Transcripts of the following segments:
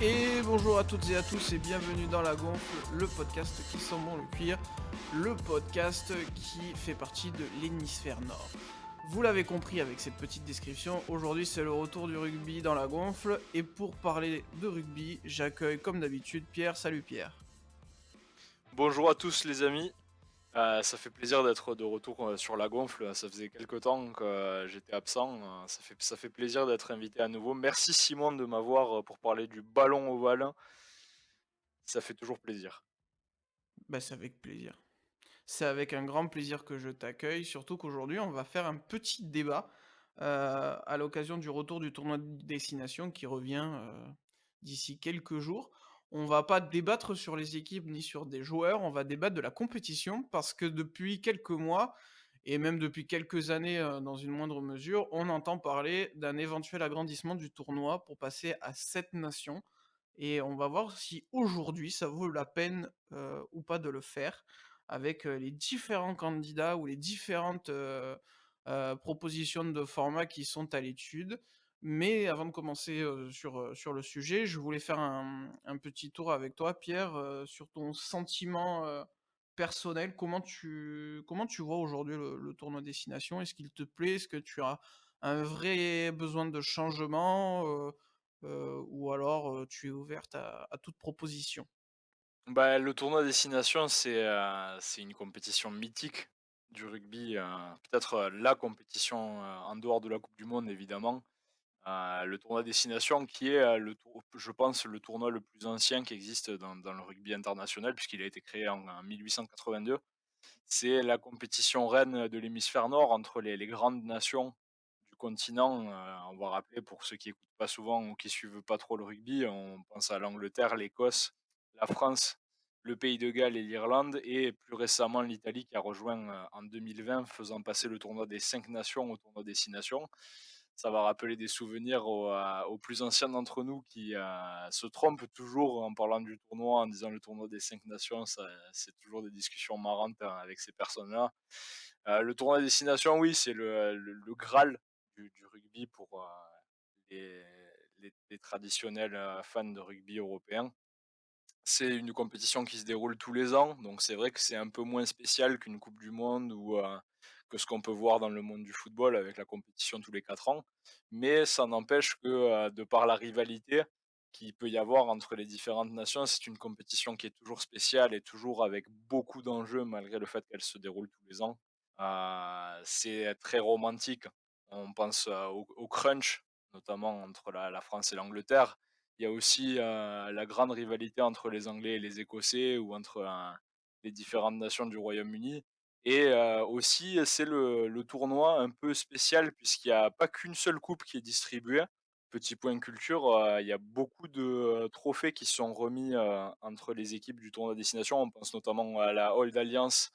Et bonjour à toutes et à tous et bienvenue dans La Gonfle, le podcast qui sent bon le cuir, le podcast qui fait partie de l'hémisphère nord. Vous l'avez compris avec cette petite description, aujourd'hui c'est le retour du rugby dans La Gonfle et pour parler de rugby, j'accueille comme d'habitude Pierre. Salut Pierre. Bonjour à tous les amis. Ça fait plaisir d'être de retour sur la gonfle. Ça faisait quelque temps que j'étais absent. Ça fait plaisir d'être invité à nouveau. Merci Simon de m'avoir pour parler du ballon ovale. Ça fait toujours plaisir. Bah c'est avec plaisir. C'est avec un grand plaisir que je t'accueille, surtout qu'aujourd'hui on va faire un petit débat à l'occasion du retour du tournoi de destination qui revient d'ici quelques jours. On va pas débattre sur les équipes ni sur des joueurs, on va débattre de la compétition parce que depuis quelques mois et même depuis quelques années dans une moindre mesure, on entend parler d'un éventuel agrandissement du tournoi pour passer à 7 nations. Et on va voir si aujourd'hui ça vaut la peine ou pas de le faire avec les différents candidats ou les différentes propositions de format qui sont à l'étude. Mais avant de commencer sur le sujet, je voulais faire un petit tour avec toi, Pierre, sur ton sentiment personnel. Comment tu vois aujourd'hui le tournoi Destination? Est-ce qu'il te plaît? Est-ce que tu as un vrai besoin de changement ou alors tu es ouverte à toute proposition? Bah, le tournoi Destination, c'est une compétition mythique du rugby. Peut-être la compétition en dehors de la Coupe du Monde, évidemment. Le tournoi Destination qui est, je pense, le tournoi le plus ancien qui existe dans le rugby international puisqu'il a été créé en 1882. C'est la compétition reine de l'hémisphère nord entre les grandes nations du continent. On va rappeler pour ceux qui écoutent pas souvent ou qui suivent pas trop le rugby, on pense à l'Angleterre, l'Écosse, la France, le Pays de Galles et l'Irlande et plus récemment l'Italie qui a rejoint, en 2020 faisant passer le tournoi des 5 nations au tournoi des 6 nations. Ça va rappeler des souvenirs aux plus anciens d'entre nous qui, se trompent toujours en parlant du tournoi, en disant le tournoi des 5 nations. C'est toujours des discussions marrantes, avec ces personnes-là. Le tournoi destination, oui, c'est le graal du rugby pour, les les traditionnels, fans de rugby européens. C'est une compétition qui se déroule tous les ans, donc c'est vrai que c'est un peu moins spécial qu'une coupe du monde ou, que ce qu'on peut voir dans le monde du football avec la compétition tous les 4 ans. Mais ça n'empêche que, de par la rivalité qu'il peut y avoir entre les différentes nations, c'est une compétition qui est toujours spéciale et toujours avec beaucoup d'enjeux malgré le fait qu'elle se déroule tous les ans. C'est très romantique. On pense, au crunch, notamment entre la France et l'Angleterre. Il y a aussi, la grande rivalité entre les Anglais et les Écossais ou entre, les différentes nations du Royaume-Uni et aussi c'est le tournoi un peu spécial puisqu'il y a pas qu'une seule coupe qui est distribuée. Petit point culture, il y a beaucoup de, trophées qui sont remis, entre les équipes du tournoi destination. On pense notamment à la Old Alliance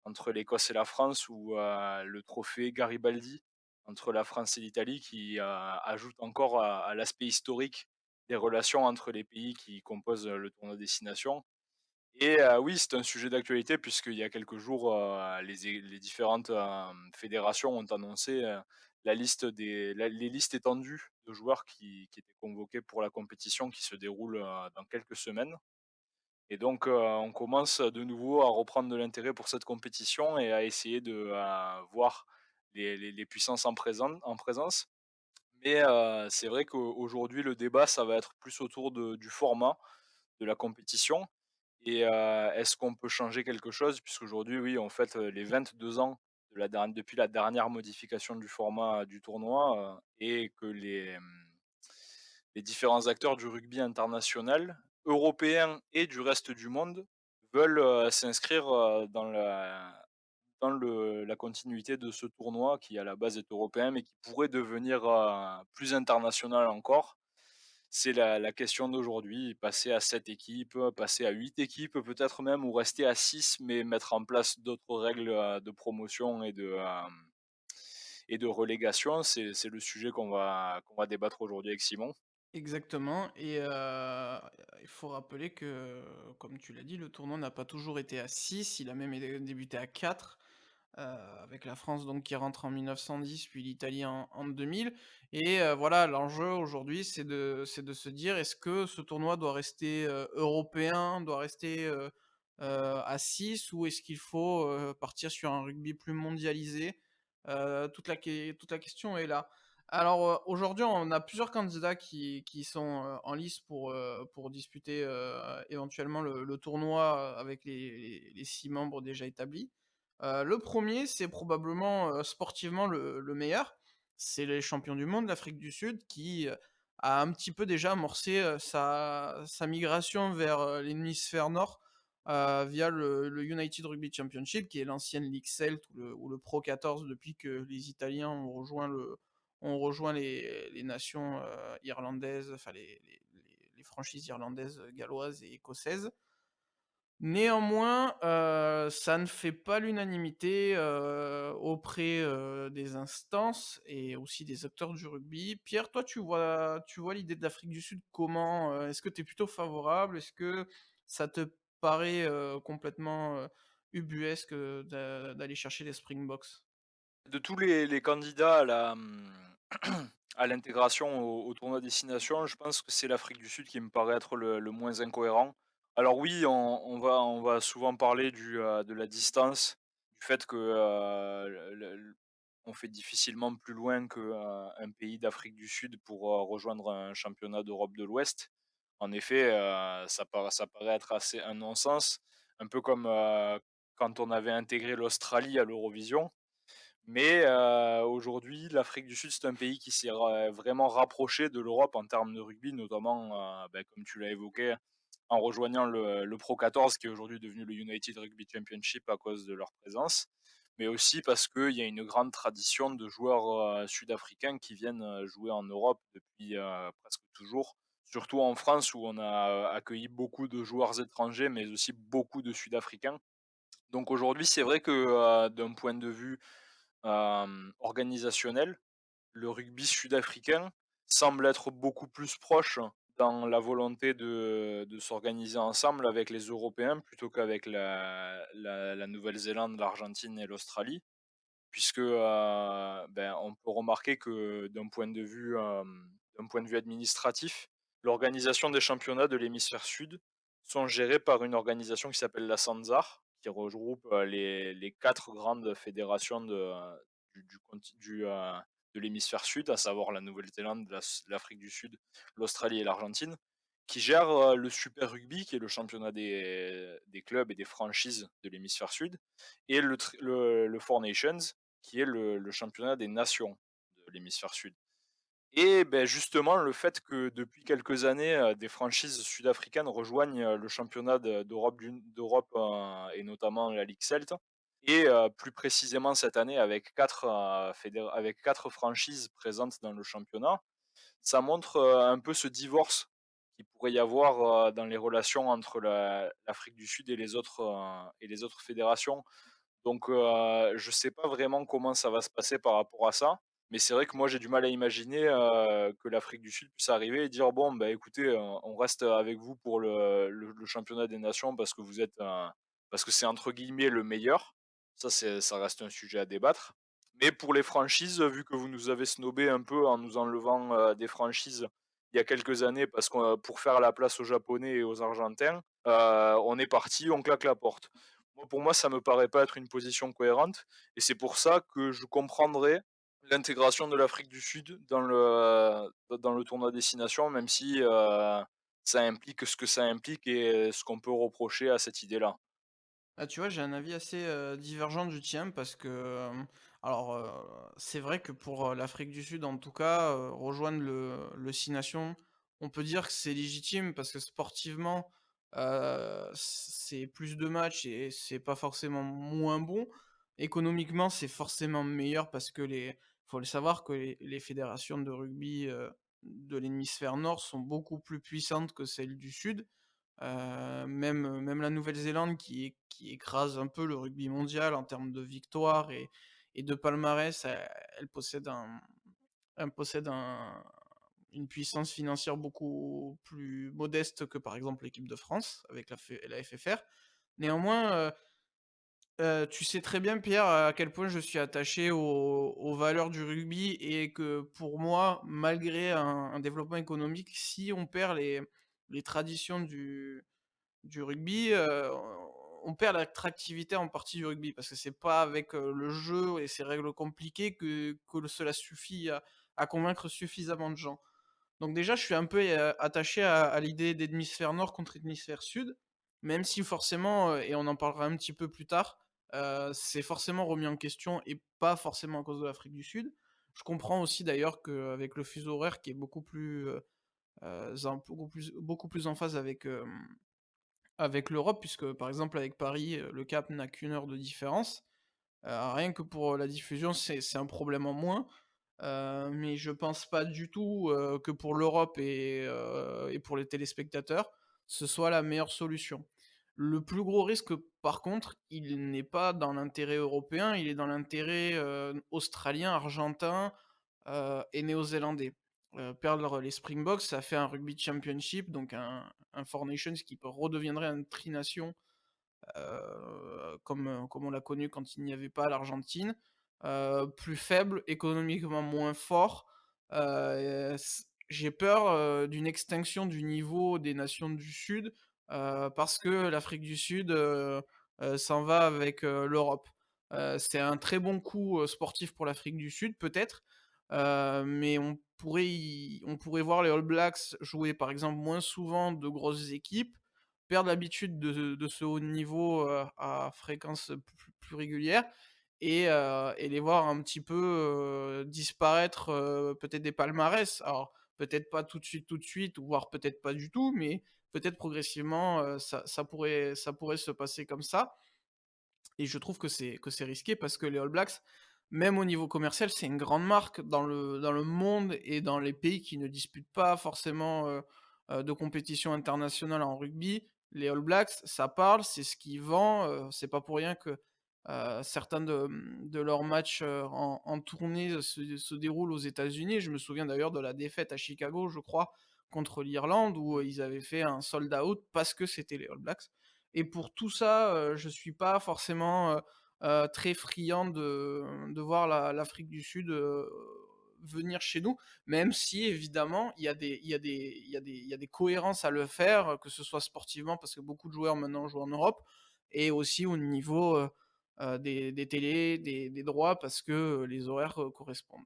entre l'Écosse et la France ou, le trophée Garibaldi entre la France et l'Italie qui, ajoute encore à l'aspect historique des relations entre les pays qui composent, le tournoi destination et oui, c'est un sujet d'actualité puisqu'il y a quelques jours, les différentes, fédérations ont annoncé, les listes étendues de joueurs qui étaient convoqués pour la compétition qui se déroule, dans quelques semaines et donc on commence de nouveau à reprendre de l'intérêt pour cette compétition et à essayer de, voir les puissances en présence. Mais c'est vrai qu'aujourd'hui, le débat, ça va être plus autour du format de la compétition et est-ce qu'on peut changer quelque chose? Puisqu'aujourd'hui, oui, on fête, les 22 ans depuis la dernière modification du format du tournoi, et que les différents acteurs du rugby international, européen et du reste du monde, veulent, s'inscrire, dans la continuité de ce tournoi qui, à la base, est européen, mais qui pourrait devenir, plus international encore. C'est la question d'aujourd'hui, passer à 7 équipes, passer à 8 équipes peut-être même ou rester à 6, mais mettre en place d'autres règles, de promotion et de relégation. C'est le sujet qu'on va débattre aujourd'hui avec Simon. Exactement et il faut rappeler que, comme tu l'as dit, le tournoi n'a pas toujours été à 6. Il a même débuté à 4. avec la France donc qui rentre en 1910, puis l'Italie en 2000 et voilà, l'enjeu aujourd'hui, c'est de se dire: «Est-ce que ce tournoi doit rester, européen, doit rester, à 6 ou est-ce qu'il faut, partir sur un rugby plus mondialisé?» Toute la question est là. Alors, aujourd'hui, on a plusieurs candidats qui sont, en lice pour disputer, éventuellement le tournoi, avec les 6 membres déjà établis. Le 1er, c'est probablement, sportivement le meilleur. C'est les champions du monde, l'Afrique du Sud, qui, a un petit peu déjà amorcé, sa migration vers, l'hémisphère nord, via le United Rugby Championship, qui est l'ancienne Ligue Celt ou le Pro 14 depuis que les Italiens ont rejoint les nations, irlandaises, enfin les franchises irlandaises, galloises et écossaises. Néanmoins, ça ne fait pas l'unanimité, auprès, des instances et aussi des acteurs du rugby. Pierre, toi, tu vois l'idée de l'Afrique du Sud comment? Est-ce que tu es plutôt favorable? Est-ce que ça te paraît, complètement, ubuesque, d'aller chercher les Springboks? De tous les candidats à l'intégration au tournoi destination, je pense que c'est l'Afrique du Sud qui me paraît être le moins incohérent. Alors oui, on va souvent parler de la distance, du fait que, on fait difficilement plus loin qu'un pays d'Afrique du Sud pour, rejoindre un championnat d'Europe de l'Ouest. En effet, ça paraît être assez un non-sens, un peu comme, quand on avait intégré l'Australie à l'Eurovision. Mais aujourd'hui, l'Afrique du Sud, c'est un pays qui s'est vraiment rapproché de l'Europe en termes de rugby, notamment, comme tu l'as évoqué, en rejoignant le Pro 14, qui est aujourd'hui devenu le United Rugby Championship à cause de leur présence, mais aussi parce qu'il y a une grande tradition de joueurs sud-africains qui viennent jouer en Europe depuis presque toujours, surtout en France où on a accueilli beaucoup de joueurs étrangers, mais aussi beaucoup de Sud-Africains. Donc aujourd'hui, c'est vrai que d'un point de vue organisationnel, le rugby sud-africain semble être beaucoup plus proche dans la volonté de s'organiser ensemble avec les Européens plutôt qu'avec la Nouvelle-Zélande, l'Argentine et l'Australie. Puisque on peut remarquer que d'un point de vue administratif, l'organisation des championnats de l'hémisphère sud sont gérés par une organisation qui s'appelle la SANZAR, qui regroupe les quatre grandes fédérations de l'hémisphère sud, à savoir la Nouvelle-Zélande, l'Afrique du Sud, l'Australie et l'Argentine, qui gèrent le Super Rugby, qui est le championnat des clubs et des franchises de l'hémisphère sud, et le Four Nations, qui est le championnat des nations de l'hémisphère sud. Et beh, justement, le fait que depuis quelques années, des franchises sud-africaines rejoignent, le championnat d'Europe, et notamment la Ligue Celt et plus précisément cette année avec 4 avec 4 franchises présentes dans le championnat, ça montre, un peu ce divorce qu'il pourrait y avoir, dans les relations entre l'Afrique du Sud et les autres fédérations. Donc je ne sais pas vraiment comment ça va se passer par rapport à ça, mais c'est vrai que moi j'ai du mal à imaginer, que l'Afrique du Sud puisse arriver et dire: «Bon, bah, écoutez, on reste avec vous pour le championnat des nations parce que c'est entre guillemets «le meilleur». Ça reste un sujet à débattre. Mais pour les franchises, vu que vous nous avez snobé un peu en nous enlevant, des franchises il y a quelques années parce que, pour faire la place aux Japonais et aux Argentins, on est parti, on claque la porte. Pour moi, ça me paraît pas être une position cohérente et c'est pour ça que je comprendrais l'intégration de l'Afrique du Sud dans le tournoi destination, même si, ça implique ce que ça implique et ce qu'on peut reprocher à cette idée-là. Ah, tu vois, j'ai un avis assez, divergent du tien parce que, alors, c'est vrai que pour, l'Afrique du Sud, en tout cas, rejoindre le 6 nations, on peut dire que c'est légitime parce que sportivement, c'est plus de matchs et c'est pas forcément moins bon. Économiquement, c'est forcément meilleur parce que faut le savoir que les fédérations de rugby, de l'hémisphère nord sont beaucoup plus puissantes que celles du sud. Même la Nouvelle-Zélande qui écrase un peu le rugby mondial en termes de victoires et de palmarès, elle possède une puissance financière beaucoup plus modeste que, par exemple, l'équipe de France avec la FFR. Néanmoins, Tu sais très bien, Pierre, à quel point je suis attaché aux valeurs du rugby et que pour moi, malgré un développement économique, si on perd les traditions du rugby, on perd l'attractivité en partie du rugby. Parce que c'est pas avec, le jeu et ses règles compliquées que cela suffit à convaincre suffisamment de gens. Donc déjà, je suis un peu, attaché à l'idée d'hémisphère nord contre hémisphère sud, même si forcément, et on en parlera un petit peu plus tard, c'est forcément remis en question et pas forcément à cause de l'Afrique du Sud. Je comprends aussi d'ailleurs qu'avec le fuseau horaire qui est beaucoup plus en phase avec l'Europe, puisque par exemple avec Paris, le Cap n'a qu'une heure de différence. Rien que pour la diffusion, c'est un problème en moins. Mais je pense pas du tout, que pour l'Europe et pour les téléspectateurs, ce soit la meilleure solution. Le plus gros risque, par contre, il n'est pas dans l'intérêt européen, il est dans l'intérêt, australien, argentin, et néo-zélandais. Perdre les Springboks, ça fait un Rugby Championship, donc un Four Nations qui redeviendrait un tri-nation comme on l'a connu quand il n'y avait pas l'Argentine, plus faible, économiquement moins fort. J'ai peur d'une extinction du niveau des nations du Sud parce que l'Afrique du Sud s'en va avec l'Europe. C'est un très bon coup sportif pour l'Afrique du Sud, peut-être, mais on pourrait voir les All Blacks jouer par exemple moins souvent de grosses équipes, perdre l'habitude de ce haut niveau, à fréquence plus régulière et les voir un petit peu, disparaître, peut-être des palmarès. Alors, peut-être pas tout de suite, ou voire peut-être pas du tout, mais peut-être progressivement, ça pourrait se passer comme ça. Et je trouve que c'est risqué parce que les All Blacks, même au niveau commercial, c'est une grande marque dans le monde et dans les pays qui ne disputent pas forcément, de compétition internationale en rugby. Les All Blacks, ça parle, c'est ce qui vend, c'est pas pour rien que, certains de leurs matchs, en tournée se déroulent aux États-Unis. Je me souviens d'ailleurs de la défaite à Chicago, je crois, contre l'Irlande où, ils avaient fait un sold out parce que c'était les All Blacks. Et pour tout ça, je suis pas forcément, très friand de voir l'Afrique du Sud, venir chez nous, même si évidemment il y a des cohérences à le faire, que ce soit sportivement parce que beaucoup de joueurs maintenant jouent en Europe et aussi au niveau, des télés, des droits parce que, les horaires, correspondent.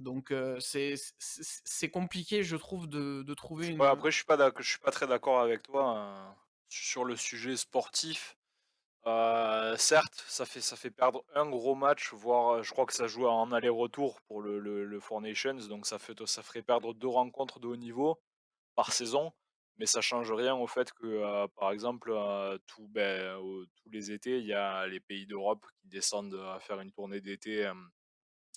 Donc c'est compliqué je trouve de trouver Ouais, une, après je suis pas très d'accord avec toi, sur le sujet sportif. Certes, ça fait perdre un gros match, voire, je crois que ça joue en aller-retour pour le Four Nations, donc ça ferait perdre 2 rencontres de haut niveau par saison, mais ça change rien au fait que, par exemple, tous les étés, il y a les pays d'Europe qui descendent, faire une tournée d'été,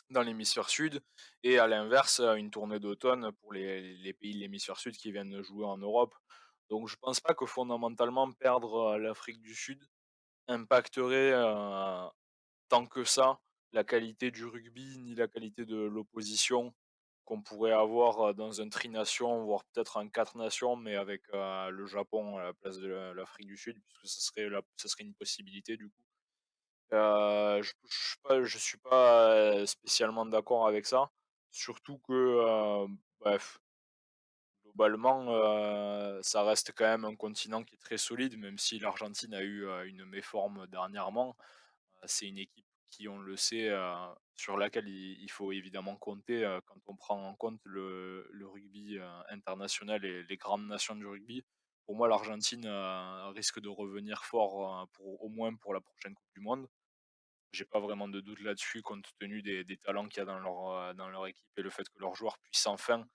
dans l'hémisphère sud, et à l'inverse, une tournée d'automne pour les pays de l'hémisphère sud qui viennent jouer en Europe. Donc je pense pas que fondamentalement perdre, l'Afrique du Sud impacterait, tant que ça la qualité du rugby, ni la qualité de l'opposition qu'on pourrait avoir, dans un tri-nation, voire peut-être un 4 nations, mais avec, le Japon à la place de l'Afrique du Sud, puisque ça serait une possibilité du coup. Je suis pas, spécialement d'accord avec ça. Surtout que, bref, globalement, ça reste quand même un continent qui est très solide, même si l'Argentine a eu, une méforme dernièrement. C'est une équipe qui, on le sait, sur laquelle il faut évidemment compter, quand on prend en compte le rugby, international et les grandes nations du rugby. Pour moi, l'Argentine, risque de revenir fort, pour au moins pour la prochaine coupe du monde. J'ai pas vraiment de doute là-dessus, compte tenu des talents qu'il y a dans leur équipe et le fait que leurs joueurs puissent enfin,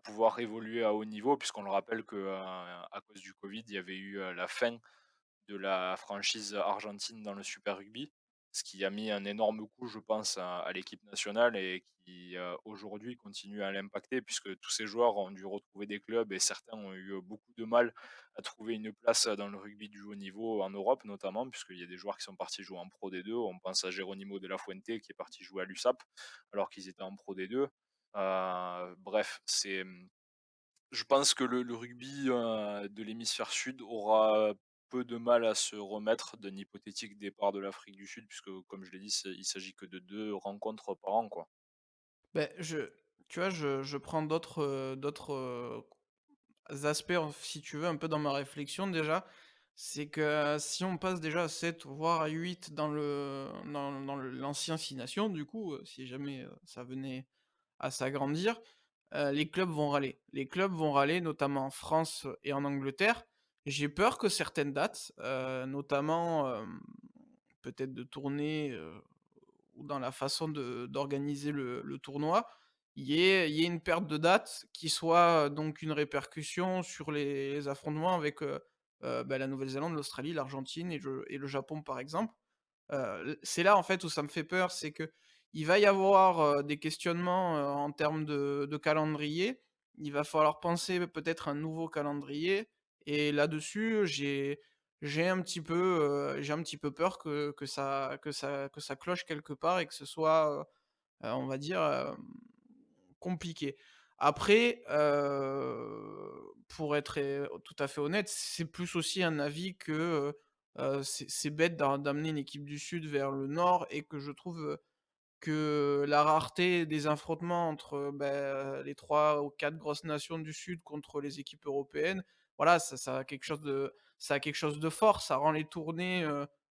pouvoir évoluer à haut niveau, puisqu'on le rappelle que, à cause du covid, il y avait eu, la fin de la franchise argentine dans le Super Rugby, ce qui a mis un énorme coup, je pense, à l'équipe nationale et qui, aujourd'hui continue à l'impacter, puisque tous ces joueurs ont dû retrouver des clubs et certains ont eu beaucoup de mal à trouver une place dans le rugby du haut niveau en Europe notamment, puisqu'il y a des joueurs qui sont partis jouer en Pro D2. On pense à Geronimo de la Fuente qui est parti jouer à l'USAP alors qu'ils étaient en Pro D2. Bref, je pense que le rugby, de l'hémisphère sud aura peu de mal à se remettre d'un hypothétique départ de l'Afrique du Sud puisque comme je l'ai dit, il s'agit que de 2 rencontres par an, quoi. Beh, tu vois, je prends d'autres aspects, si tu veux, un peu dans ma réflexion déjà. C'est que si on passe déjà à 7 voire à 8 l'ancien 6 Nations, du coup, si jamais, ça venait à s'agrandir, les clubs vont râler. Les clubs vont râler, notamment en France et en Angleterre. J'ai peur que certaines dates, notamment, peut-être de tournées, ou dans la façon d'organiser le tournoi, il y ait une perte de date qui soit, donc une répercussion sur les affrontements avec, bah, la Nouvelle-Zélande, l'Australie, l'Argentine et le Japon, par exemple. C'est là, en fait, où ça me fait peur, c'est que il va y avoir, des questionnements, en termes de calendrier. Il va falloir penser peut-être un nouveau calendrier et là-dessus, j'ai un petit peu peur que ça cloche quelque part et que ce soit, on va dire, compliqué. Après, pour être, tout à fait honnête, c'est plus aussi un avis que, c'est bête d'amener une équipe du sud vers le nord et que je trouve, que la rareté des affrontements entre, les 3 ou 4 grosses nations du Sud contre les équipes européennes, voilà, ça a quelque chose de fort. Ça rend les tournées,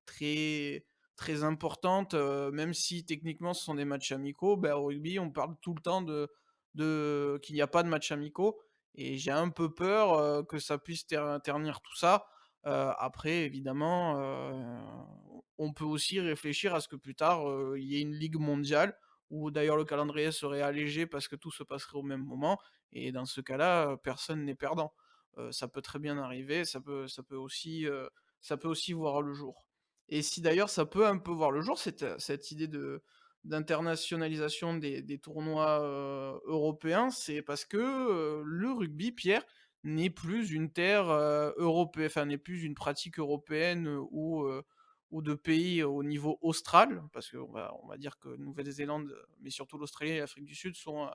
très très importantes, même si techniquement ce sont des matchs amicaux. Au rugby, on parle tout le temps de qu'il n'y a pas de matchs amicaux et j'ai un peu peur, que ça puisse ternir tout ça. Après évidemment, on peut aussi réfléchir à ce que plus tard, il y ait une ligue mondiale où d'ailleurs le calendrier serait allégé parce que tout se passerait au même moment et dans ce cas-là, personne n'est perdant. Ça peut très bien arriver, ça peut aussi voir le jour. Et si d'ailleurs ça peut un peu voir le jour, cette idée d'internationalisation des tournois, européens, c'est parce que, le rugby, Pierre, n'est plus une terre, enfin n'est plus une pratique européenne, ou de pays au niveau austral, parce qu'on va dire que Nouvelle-Zélande, mais surtout l'Australie et l'Afrique du Sud sont,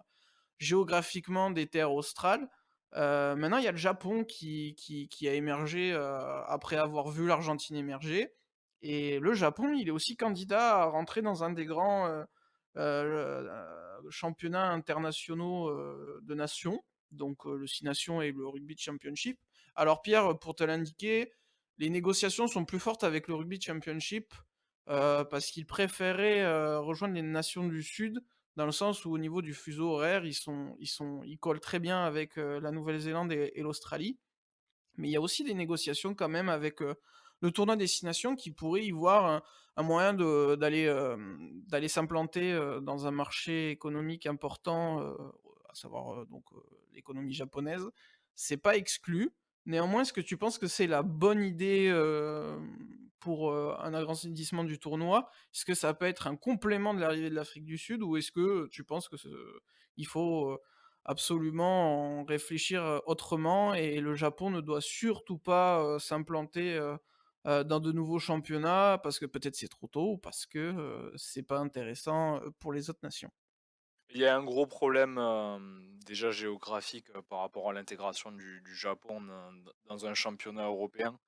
géographiquement des terres australes. Maintenant il y a le Japon qui a émergé, après avoir vu l'Argentine émerger et le Japon, il est aussi candidat à rentrer dans un des grands, championnats internationaux, de nations, donc le Six Nations et le Rugby Championship. Alors Pierre, pour te l'indiquer, les négociations sont plus fortes avec le Rugby Championship, parce qu'ils préféraient, rejoindre les nations du Sud, dans le sens où au niveau du fuseau horaire, ils collent très bien avec, la Nouvelle-Zélande et l'Australie. Mais il y a aussi des négociations quand même avec, le tournoi Destination qui pourrait y voir un moyen d'aller s'implanter, dans un marché économique important, à savoir, l'économie japonaise. C'est pas exclu. Néanmoins, est-ce que tu penses que c'est la bonne idée, pour, un agrandissement du tournoi? Est-ce que ça peut être un complément de l'arrivée de l'Afrique du Sud ou est-ce que tu penses que il faut, absolument en réfléchir, autrement et le Japon ne doit surtout pas, s'implanter, dans de nouveaux championnats parce que peut-être c'est trop tôt ou parce que, c'est pas intéressant, pour les autres nations. Il y a un gros problème, déjà géographique, par rapport à l'intégration du Japon dans un championnat européen.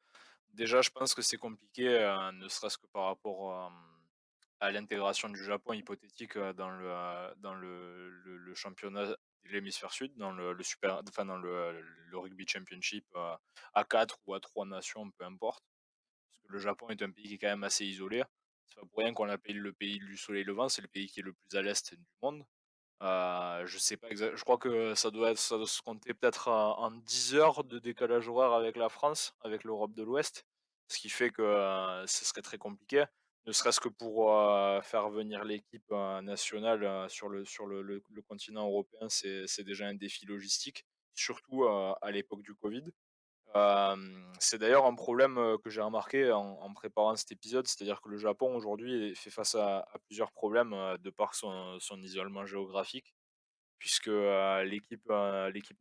Déjà, je pense que c'est compliqué, ne serait-ce que par rapport, à l'intégration du Japon hypothétique, dans le championnat de l'hémisphère sud, dans le super enfin dans le rugby championship, à 4 ou à 3 nations, peu importe. Parce que le Japon est un pays qui est quand même assez isolé. C'est pas pour rien qu'on l'appelle le pays du soleil levant, c'est le pays qui est le plus à l'est du monde. Je sais pas je crois que ça doit se compter peut-être en 10 heures de décalage horaire avec la France, avec l'Europe de l'Ouest. Ce qui fait que, ce serait très compliqué, ne serait-ce que pour, faire venir l'équipe, nationale, sur le continent européen, c'est déjà un défi logistique, surtout, à l'époque du covid. C'est d'ailleurs un problème, que j'ai remarqué en préparant cet épisode, c'est-à-dire que le Japon aujourd'hui fait face à plusieurs problèmes, de par son isolement géographique puisque, l'équipe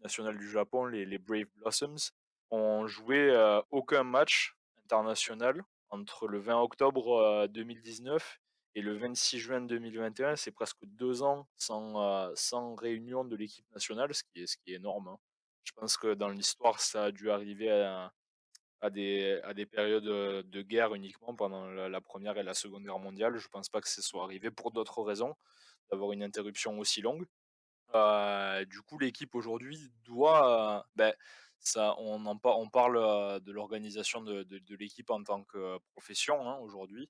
nationale du Japon, les Brave Blossoms, ont joué, aucun match international entre le 20 octobre, 2019 et le 26 juin 2021. C'est presque 2 ans sans réunion de l'équipe nationale, ce qui est énorme, hein. Je pense que dans l'histoire, ça a dû arriver à des périodes, de guerre uniquement pendant la 1 et la Seconde Guerre mondiale. Je pense pas que ce soit arrivé pour d'autres raisons, d'avoir une interruption aussi longue. Du coup, l'équipe aujourd'hui doit, ça on parle, de l'organisation de l'équipe en tant que profession, hein, aujourd'hui.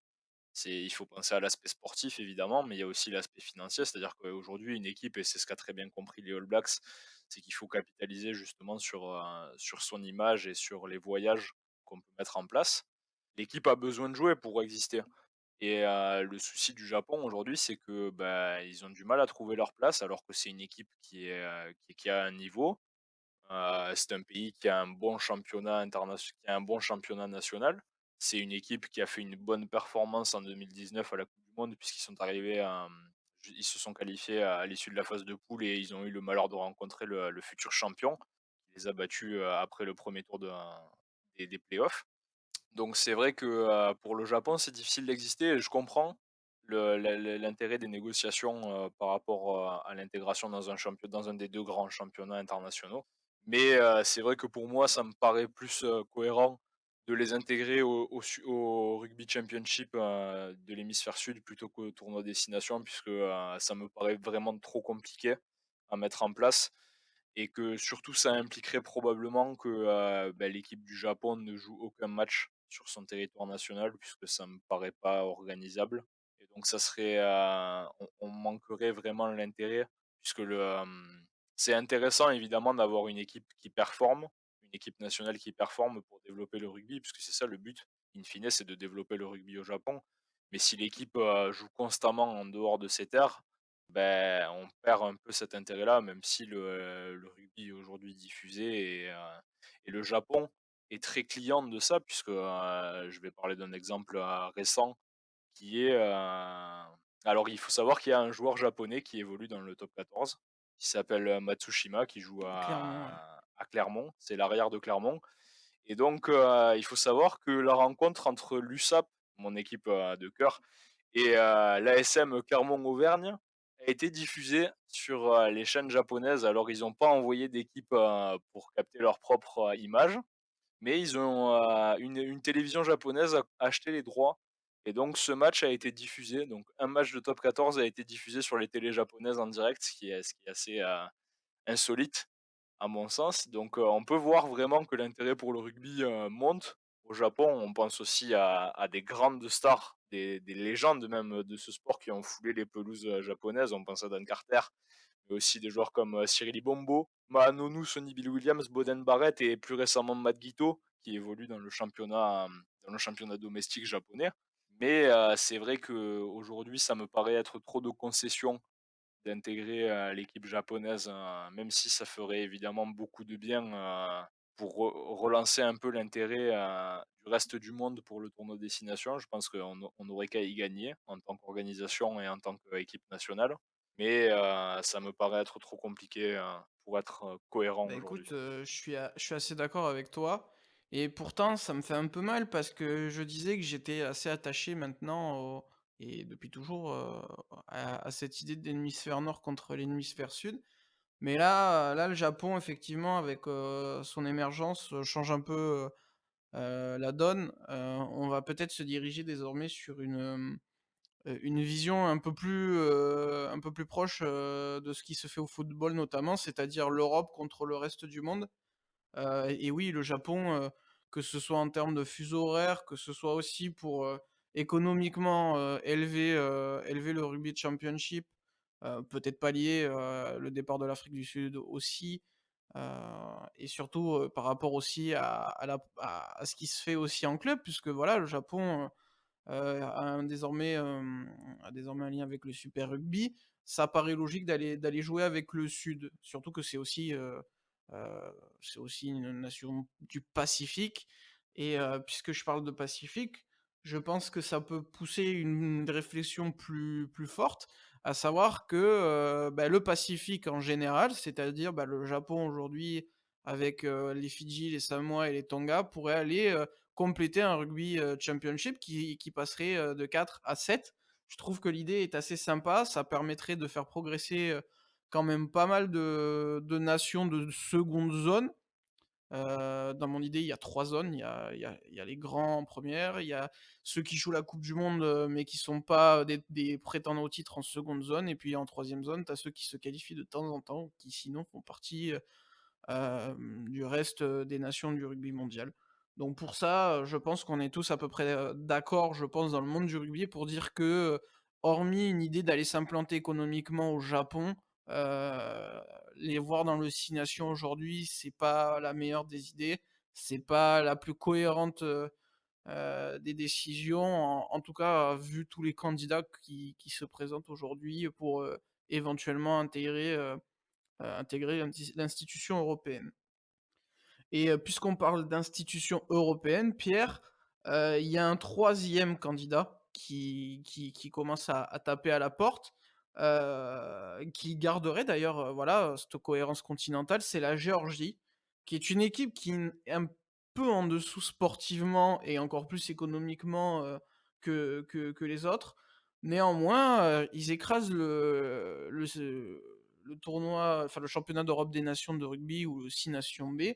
Il faut penser à l'aspect sportif évidemment, mais il y a aussi l'aspect financier. C'est-à-dire qu'aujourd'hui une équipe, et c'est ce qu'a très bien compris les All Blacks, c'est qu'il faut capitaliser justement sur son image et sur les voyages qu'on peut mettre en place. L'équipe a besoin de jouer pour exister, et le souci du Japon aujourd'hui, c'est que, bah, ils ont du mal à trouver leur place alors que c'est une équipe qui a un niveau. C'est un pays qui a un bon championnat qui a un bon championnat national. C'est une équipe qui a fait une bonne performance en 2019 à la coupe du monde, puisqu'ils sont arrivés ils se sont qualifiés à l'issue de la phase de poule, et ils ont eu le malheur de rencontrer le futur champion, qui les a battus, après le premier tour des playoffs. Donc c'est vrai que, pour le Japon, c'est difficile d'exister, et je comprends l'intérêt des négociations, par rapport, à l'intégration dans un des 2 grands championnats internationaux. Mais, c'est vrai que pour moi, ça me paraît plus, cohérent de les intégrer au Rugby Championship, de l'hémisphère sud, plutôt qu'au tournoi destination, puisque, ça me paraît vraiment trop compliqué à mettre en place, et que surtout ça impliquerait probablement que, l'équipe du Japon ne joue aucun match sur son territoire national, puisque ça me paraît pas organisable, et donc ça serait, on manquerait vraiment l'intérêt, puisque c'est intéressant évidemment d'avoir une équipe qui performe, une équipe nationale qui performe pour développer le rugby, puisque c'est ça le but, in fine, c'est de développer le rugby au Japon. Mais si l'équipe, joue constamment en dehors de ses terres, ben, on perd un peu cet intérêt-là, même si le rugby est aujourd'hui diffusé, et le Japon est très client de ça, puisque, je vais parler d'un exemple, récent qui est, alors il faut savoir qu'il y a un joueur japonais qui évolue dans le top 14, qui s'appelle, Matsushima, qui joue Clairement, ouais. à Clermont, c'est l'arrière de Clermont, et donc, il faut savoir que la rencontre entre l'USAP, mon équipe, de cœur, et l'ASM Clermont-Auvergne a été diffusée sur, les chaînes japonaises. Alors ils n'ont pas envoyé d'équipe, pour capter leur propre, image, mais ils ont, une télévision japonaise a acheté les droits, et donc ce match a été diffusé. Donc un match de top 14 a été diffusé sur les télés japonaises en direct, ce qui est assez, insolite à mon sens. Donc, on peut voir vraiment que l'intérêt pour le rugby, monte. Au Japon, on pense aussi à des grandes stars, des légendes même, de ce sport, qui ont foulé les pelouses, japonaises. On pense à Dan Carter, mais aussi des joueurs comme, Cyril Ibombo, Mahanonu, Sonny Bill Williams, Boden Barrett, et plus récemment Matt Guito, qui évolue dans le championnat domestique japonais. Mais, c'est vrai qu'aujourd'hui, ça me paraît être trop de concessions d'intégrer, l'équipe japonaise, même si ça ferait évidemment beaucoup de bien, pour relancer un peu l'intérêt, du reste du monde pour le tournoi destination. Je pense on aurait qu'à y gagner en tant qu'organisation et en tant qu'équipe nationale. Mais, ça me paraît être trop compliqué, pour être, cohérent Bah, écoute, aujourd'hui. je suis assez d'accord avec toi et pourtant ça me fait un peu mal parce que je disais que j'étais assez attaché maintenant au et depuis toujours, à cette idée de l'hémisphère nord contre l'hémisphère sud. Mais là, le Japon effectivement avec, son émergence, change un peu, la donne. On va peut-être se diriger désormais sur une vision un peu plus proche, de ce qui se fait au football notamment, c'est-à-dire l'Europe contre le reste du monde. Et oui, le Japon, que ce soit en termes de fuseau horaire, que ce soit aussi pour, économiquement, élever le rugby championship, peut-être pallier, le départ de l'Afrique du Sud aussi, heu et surtout, par rapport aussi à ce qui se fait aussi en club puisque voilà, le Japon, a désormais un lien avec le Super Rugby. Ça paraît logique d'aller jouer avec le Sud, surtout que c'est aussi une nation du Pacifique et puisque je parle de Pacifique, je pense que ça peut pousser une réflexion plus forte, à savoir que, le Pacifique en général, c'est-à-dire, le Japon aujourd'hui avec, les Fidji, les Samoa et les Tonga pourraient aller, compléter un rugby, championship qui passerait, de 4 à 7. Je trouve que l'idée est assez sympa, ça permettrait de faire progresser, quand même pas mal de nations de seconde zone, Dans mon idée, il y a 3 zones. Il y a les grands en première, il y a ceux qui jouent la coupe du monde, mais qui sont pas des prétendants au titre en seconde zone et puis en troisième zone, tu as ceux qui se qualifient de temps en temps, qui sinon font partie, du reste, des nations du rugby mondial. Donc pour ça, je pense qu'on est tous à peu près, d'accord, je pense, dans le monde du rugby pour dire que, hormis une idée d'aller s'implanter économiquement au Japon, les voir dans le 6 nations aujourd'hui, c'est pas la meilleure des idées, c'est pas la plus cohérente, des décisions. En tout cas, vu tous les candidats qui se présentent aujourd'hui pour, éventuellement intégrer l'institution européenne. Et puisqu'on parle d'institutions européennes, Pierre, il y a un troisième candidat qui commence à taper à la porte, qui garderait d'ailleurs, voilà, cette cohérence continentale, c'est la Géorgie, qui est une équipe qui est un peu en dessous sportivement et encore plus économiquement, que les autres. Néanmoins, ils écrasent le tournoi, enfin le championnat d'Europe des nations de rugby ou le 6 nations B.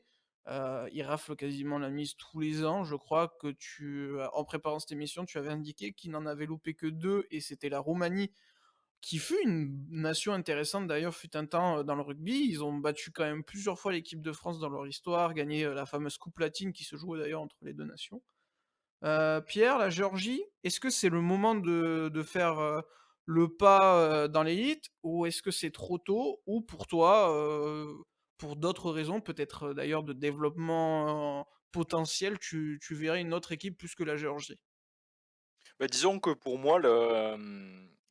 Ils raflent quasiment la mise tous les ans. Je crois que en préparant cette émission, tu avais indiqué qu'ils n'en avaient loupé que 2 et c'était la Roumanie, qui fut une nation intéressante d'ailleurs, fut un temps, dans le rugby. Ils ont battu quand même plusieurs fois l'équipe de France dans leur histoire, gagné, la fameuse coupe latine qui se jouait d'ailleurs entre les 2 nations. Pierre, la Géorgie, est-ce que c'est le moment de faire, le pas, dans l'élite ou est-ce que c'est trop tôt? Ou pour toi, pour d'autres raisons, peut-être, d'ailleurs de développement potentiel, tu verrais une autre équipe plus que la Géorgie? Bah, disons que pour moi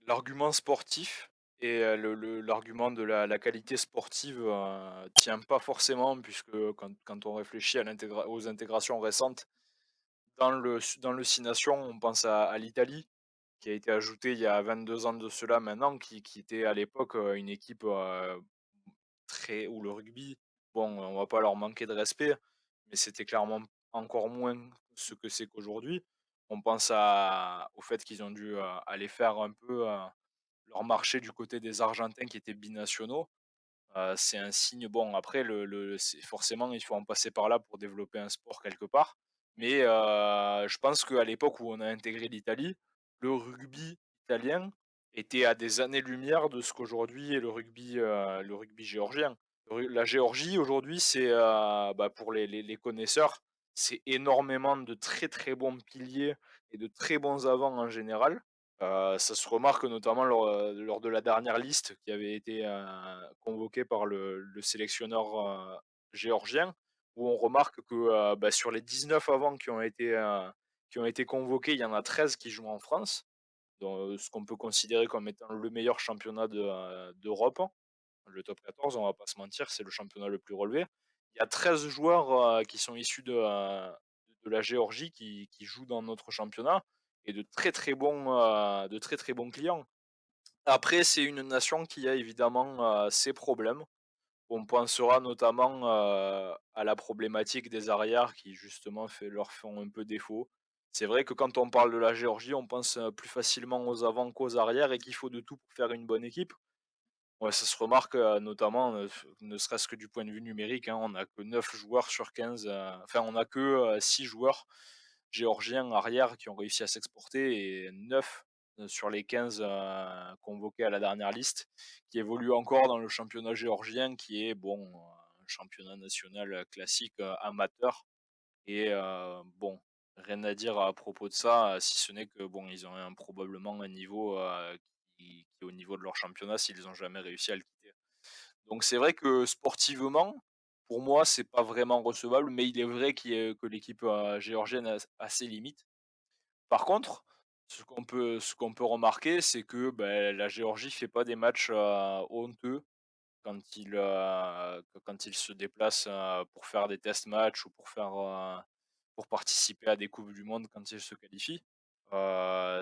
l'argument sportif et l'argument de la qualité sportive, tient pas forcément puisque quand on réfléchit aux intégrations récentes dans le 6 nations, on pense à l'Italie qui a été ajoutée il y a 22 ans de cela maintenant, qui était à l'époque, une équipe, très où le rugby, bon, on va pas leur manquer de respect, mais c'était clairement encore moins ce que c'est qu'aujourd'hui. On pense au fait qu'ils ont dû, aller faire un peu, leur marché du côté des Argentins qui étaient binationaux. C'est un signe bon après c'est forcément il faut en passer par là pour développer un sport quelque part. Mais, je pense qu'à l'époque où on a intégré l'Italie, le rugby italien était à des années-lumière de ce qu'aujourd'hui est le rugby géorgien. La Géorgie aujourd'hui c'est, bah, pour les connaisseurs, c'est énormément de très, très bons piliers et de très bons avants en général. Ça se remarque notamment lors de la dernière liste qui avait été, convoquée par le sélectionneur, géorgien, où on remarque que, bah, sur les 19 avants qui ont été convoqués, il y en a 13 qui jouent en France, dans, ce qu'on peut considérer comme étant le meilleur championnat d'Europe. Le top 14, on va pas se mentir, c'est le championnat le plus relevé. Il y a 13 joueurs, qui sont issus de la Géorgie qui jouent dans notre championnat et de très, très bons clients. Après, c'est une nation qui a évidemment, ses problèmes. On pensera notamment, à la problématique des arrières qui justement leur font un peu défaut. C'est vrai que quand on parle de la Géorgie, on pense, plus facilement aux avants qu'aux arrières et qu'il faut de tout pour faire une bonne équipe. Ouais, ça se remarque, notamment, ne serait-ce que du point de vue numérique, hein. On n'a que 9 joueurs sur 15, enfin on n'a que, 6 joueurs géorgiens arrière qui ont réussi à s'exporter et 9 sur les 15, convoqués à la dernière liste, qui évoluent encore dans le championnat géorgien qui est bon, un championnat national, classique, amateur et bon, rien à dire à propos de ça, si ce n'est que bon, ils ont probablement un niveau, qui est au niveau de leur championnat s'ils ont jamais réussi à le quitter. Donc c'est vrai que sportivement, pour moi, c'est pas vraiment recevable, mais il est vrai que l'équipe, géorgienne a ses limites. Par contre, ce qu'on peut remarquer, c'est que, beh, la Géorgie fait pas des matchs, honteux quand ils se déplacent, pour faire des test matchs ou pour participer à des coupes du monde quand ils se qualifient.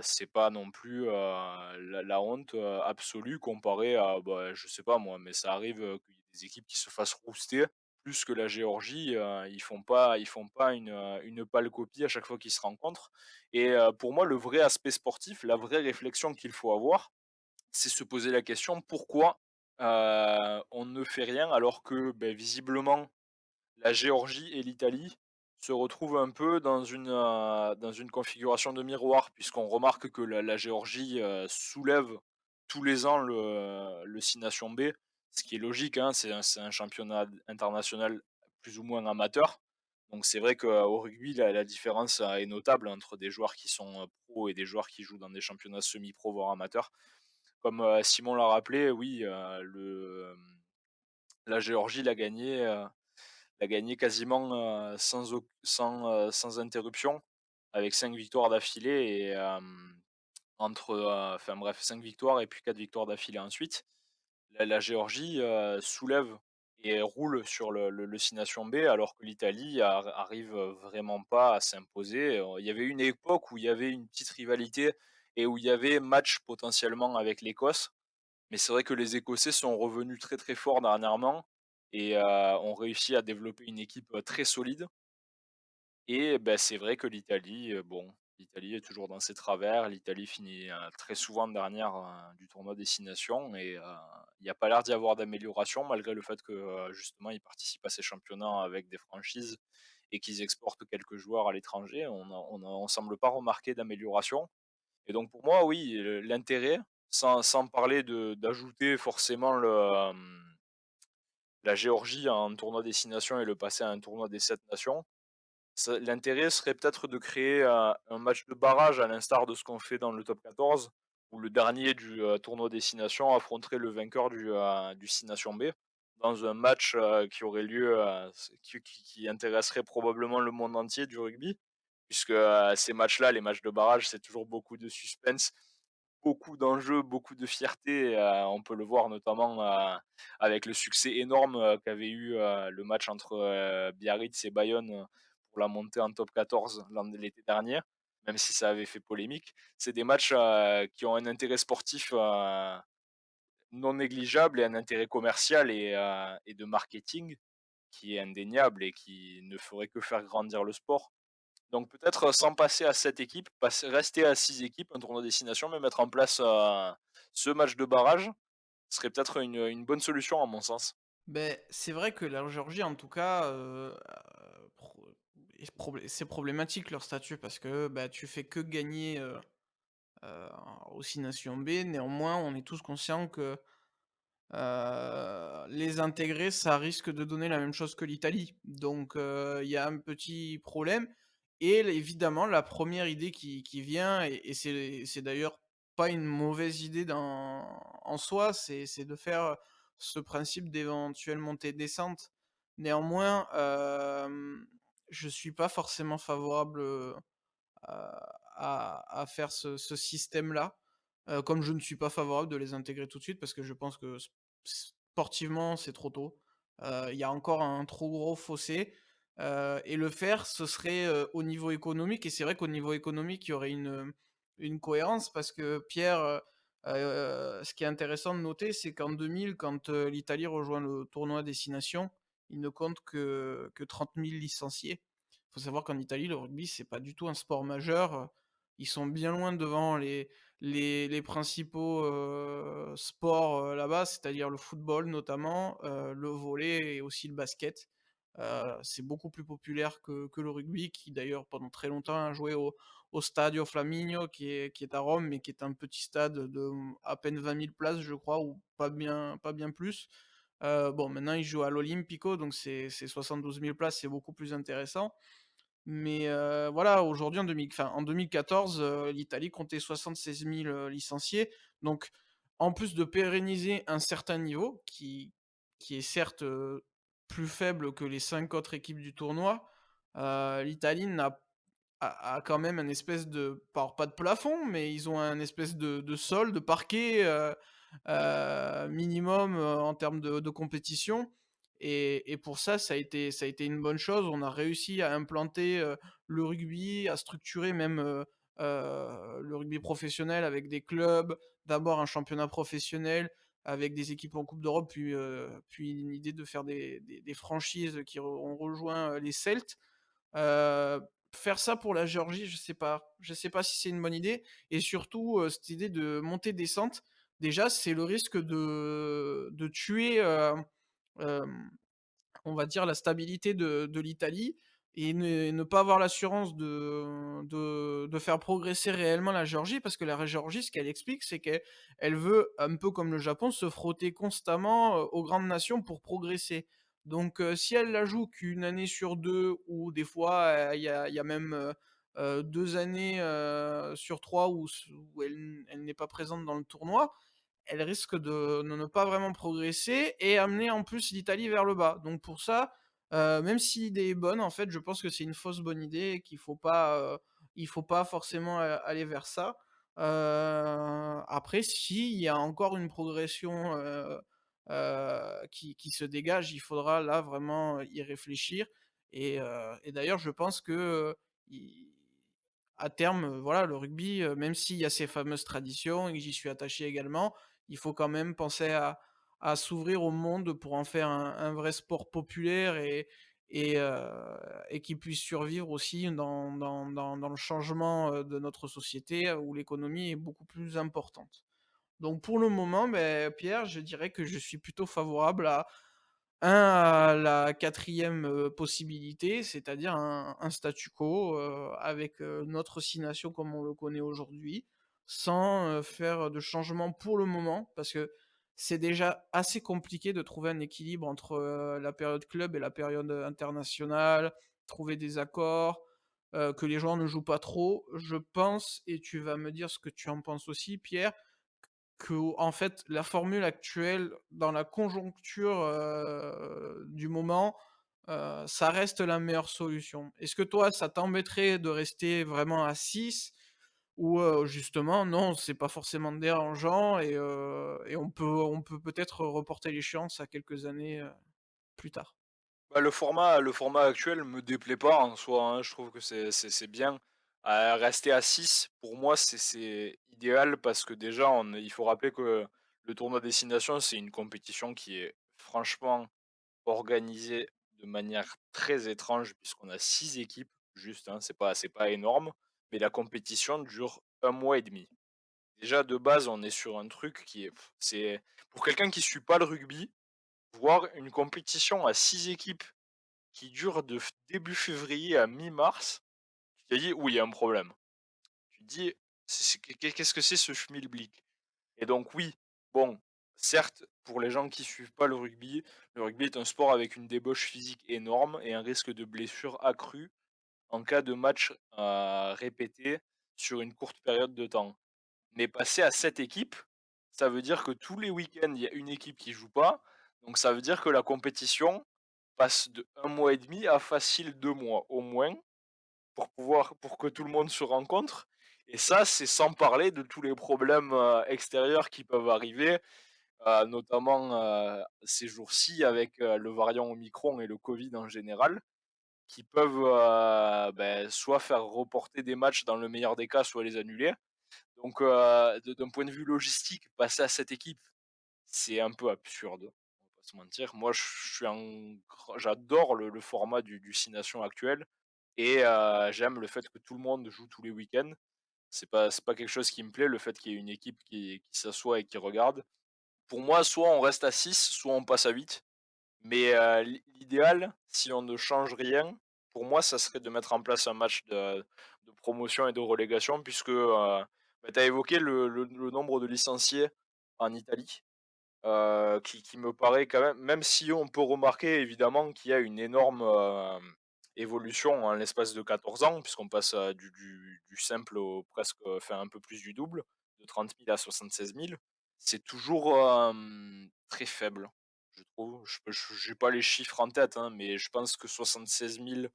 C'est pas non plus, la honte, absolue comparée à, bah, je sais pas moi, mais ça arrive, qu'il y ait des équipes qui se fassent rouster plus que la Géorgie, ils font pas une pâle copie à chaque fois qu'ils se rencontrent et pour moi, le vrai aspect sportif, la vraie réflexion qu'il faut avoir, c'est se poser la question: «Pourquoi, on ne fait rien?» alors que, beh, visiblement la Géorgie et l'Italie se retrouvent un peu dans une configuration de miroir, puisqu'on remarque que la Géorgie, soulève tous les ans le 6 Nations B, ce qui est logique, hein, c'est un championnat international plus ou moins amateur. Donc c'est vrai qu'au rugby, la différence, est notable entre des joueurs qui sont, pros et des joueurs qui jouent dans des championnats semi-pro, voire amateurs. Comme, Simon l'a rappelé, oui, la Géorgie l'a gagné quasiment, sans interruption, avec 5 victoires d'affilée et enfin bref, 5 victoires et puis 4 victoires d'affilée ensuite. La Géorgie, soulève et roule sur le 6 nations B, alors que l'Italie arrive, vraiment pas à s'imposer. Il y avait une époque où il y avait une petite rivalité et où il y avait match potentiellement avec l'Écosse, mais c'est vrai que les Écossais sont revenus très, très forts dernièrement et ont réussi à développer une équipe, très solide. Et ben c'est vrai que l'Italie, bon, l'Italie est toujours dans ses travers. L'Italie finit, très souvent dernière, du tournoi Destination et il y a pas l'air d'y avoir d'amélioration malgré le fait que, justement, ils participent à ces championnats avec des franchises et qu'ils exportent quelques joueurs à l'étranger. On semble pas remarquer d'amélioration et donc pour moi, oui, l'intérêt, sans parler d'ajouter forcément la Géorgie à un tournoi Destination et le passer à un tournoi des 7 nations, l'intérêt serait peut-être de créer un match de barrage à l'instar de ce qu'on fait dans le top 14, où le dernier du tournoi Destination affronterait le vainqueur du 6 Nations B, dans un match qui aurait lieu, qui intéresserait probablement le monde entier du rugby, puisque ces matchs-là, les matchs de barrage, c'est toujours beaucoup de suspense, beaucoup d'enjeux, beaucoup de fierté. On peut le voir notamment avec le succès énorme qu'avait eu le match entre Biarritz et Bayonne pour la montée en top 14 l'été dernier, même si ça avait fait polémique. C'est des matchs qui ont un intérêt sportif non négligeable et un intérêt commercial et de marketing qui est indéniable et qui ne ferait que faire grandir le sport. Donc peut-être sans passer à 7 équipes, rester à 6 équipes, un tournoi destination, mais mettre en place ce match de barrage serait peut-être une bonne solution à mon sens. Ben c'est vrai que la Géorgie, en tout cas, c'est problématique leur statut parce que, bah, tu fais que gagner, heu, aux 6 nations B. Néanmoins, on est tous conscients que, les intégrer, ça risque de donner la même chose que l'Italie. Donc, il y a un petit problème et évidemment la première idée qui vient et c'est d'ailleurs pas une mauvaise idée en soi, c'est de faire ce principe d'éventuelle montée-descente. Néanmoins, je suis pas forcément favorable, à faire ce système-là, comme je ne suis pas favorable de les intégrer tout de suite parce que je pense que sportivement, c'est trop tôt. Il y a encore un trop gros fossé, et le faire, ce serait, au niveau économique et c'est vrai qu'au niveau économique, il y aurait une cohérence parce que Pierre, ce qui est intéressant de noter, c'est qu'en 2000, quand, l'Italie rejoint le tournoi Destination, il ne compte que 30 000 licenciés. Il faut savoir qu'en Italie, le rugby, c'est pas du tout un sport majeur. Ils sont bien loin devant les principaux sports là-bas, c'est-à-dire le football notamment, le volley et aussi le basket. C'est beaucoup plus populaire que le rugby, qui d'ailleurs pendant très longtemps a joué au Stadio Flaminio, qui est à Rome, mais qui est un petit stade de à peine 20 000 places, je crois, ou pas bien plus. Bon, maintenant il joue à l'Olimpico, donc c'est 72 000 places, c'est beaucoup plus intéressant. Mais voilà, aujourd'hui en 2014, l'Italie comptait 76 000 licenciés. Donc en plus de pérenniser un certain niveau qui est certes, plus faible que les 5 autres équipes du tournoi, l'Italie a quand même un espèce de pas de plafond, mais ils ont un espèce de sol, de parquet, minimum, en termes de compétition et pour ça, ça a été une bonne chose. On a réussi à implanter, le rugby, à structurer même, le rugby professionnel avec des clubs, d'abord un championnat professionnel avec des équipes en coupe d'Europe, puis une idée de faire des franchises qui ont rejoint, les Celtes. Heu, Faire ça pour la Géorgie, je sais pas. Je sais pas si c'est une bonne idée et surtout, cette idée de montée-descente, déjà, c'est le risque de tuer, hem, on va dire, la stabilité de l'Italie et ne pas avoir l'assurance de faire progresser réellement la Géorgie. Parce que la Géorgie, ce qu'elle explique, c'est qu'elle veut, un peu comme le Japon, se frotter constamment, aux grandes nations pour progresser. Donc si elle la joue qu'1 année sur 2 ou des fois, il y a même, 2 années, sur 3 où elle n'est pas présente dans le tournoi, elle risque de ne pas vraiment progresser et amener en plus l'Italie vers le bas. Donc pour ça, même si l'idée est bonne, en fait, je pense que c'est une fausse bonne idée et il faut pas forcément aller vers ça. Après, s'il y a encore une progression, qui se dégage, il faudra là vraiment y réfléchir et d'ailleurs je pense que, i à terme, voilà, le rugby, même s'il y a ces fameuses traditions et que j'y suis attaché également, il faut quand même penser à s'ouvrir au monde pour en faire un vrai sport populaire et heu et qui puisse survivre aussi dans le changement, de notre société, où l'économie est beaucoup plus importante. Donc pour le moment, beh, Pierre, je dirais que je suis plutôt favorable à la quatrième possibilité, c'est-à-dire un statu quo, avec, notre 6 nations comme on le connaît aujourd'hui, sans, faire de changement pour le moment. Parce que c'est déjà assez compliqué de trouver un équilibre entre, la période club et la période, internationale, trouver des accords, que les joueurs ne jouent pas trop. Je pense, et tu vas me dire ce que tu en penses aussi Pierre, que en fait, la formule actuelle, dans la conjoncture, du moment, ça reste la meilleure solution. Est-ce que toi, ça t'embêterait de rester vraiment à 6 ou, justement non, c'est pas forcément dérangeant et on peut peut-être reporter l'échéance à quelques années, plus tard? Bah, le format actuel me déplaît pas en soi, hein. Je trouve que c'est bien. Rester à 6 pour moi, c'est idéal parce que déjà il faut rappeler que le tournoi destination, c'est une compétition qui est franchement organisée de manière très étrange puisqu'on a 6 équipes juste, hein, c'est pas énorme, mais la compétition dure 1 mois et demi. Déjà de base, on est sur un truc qui est c'est pour quelqu'un qui suit pas le rugby, voir une compétition à 6 équipes qui dure de début février à mi-mars, tu te dis: «Oui, il y a un problème». Tu te dis: Qu'est-ce que c'est ce schmilblick?» Et donc oui, bon, certes, pour les gens qui suivent pas le rugby est un sport avec une débauche physique énorme et un risque de blessure accru en cas de match, répété sur une courte période de temps. Mais passer à 7 équipes, ça veut dire que tous les week-ends, il y a une équipe qui joue pas, donc ça veut dire que la compétition passe de 1 mois et demi à facile 2 mois au moins pour que tout le monde se rencontre et ça, c'est sans parler de tous les problèmes, extérieurs qui peuvent arriver, notamment, ces jours-ci avec, le variant Omicron et le Covid en général, qui peuvent, soit faire reporter des matchs dans le meilleur des cas, soit les annuler. Donc, d'un point de vue logistique, passer à cette équipe, c'est un peu absurde, on va pas se mentir. Moi, je suis un grand j'adore le format du 6 nations actuel et j'aime le fait que tout le monde joue tous les week-ends. C'est pas quelque chose qui me plaît, le fait qu'il y ait une équipe qui s'assoit et qui regarde. Pour moi, soit on reste à 6, soit on passe à 8. Mais l'idéal, si on ne change rien, pour moi, ça serait de mettre en place un match de promotion et de relégation puisque, tu as évoqué le nombre de licenciés en Italie, qui me paraît quand même si on peut remarquer évidemment qu'il y a une énorme, évolution en l'espace de 14 ans puisqu'on passe, du simple au presque, enfin un peu plus du double, de 30 000 à 76 000. C'est toujours, très faible, je trouve. Je j'ai pas les chiffres en tête, hein, mais je pense que 76 000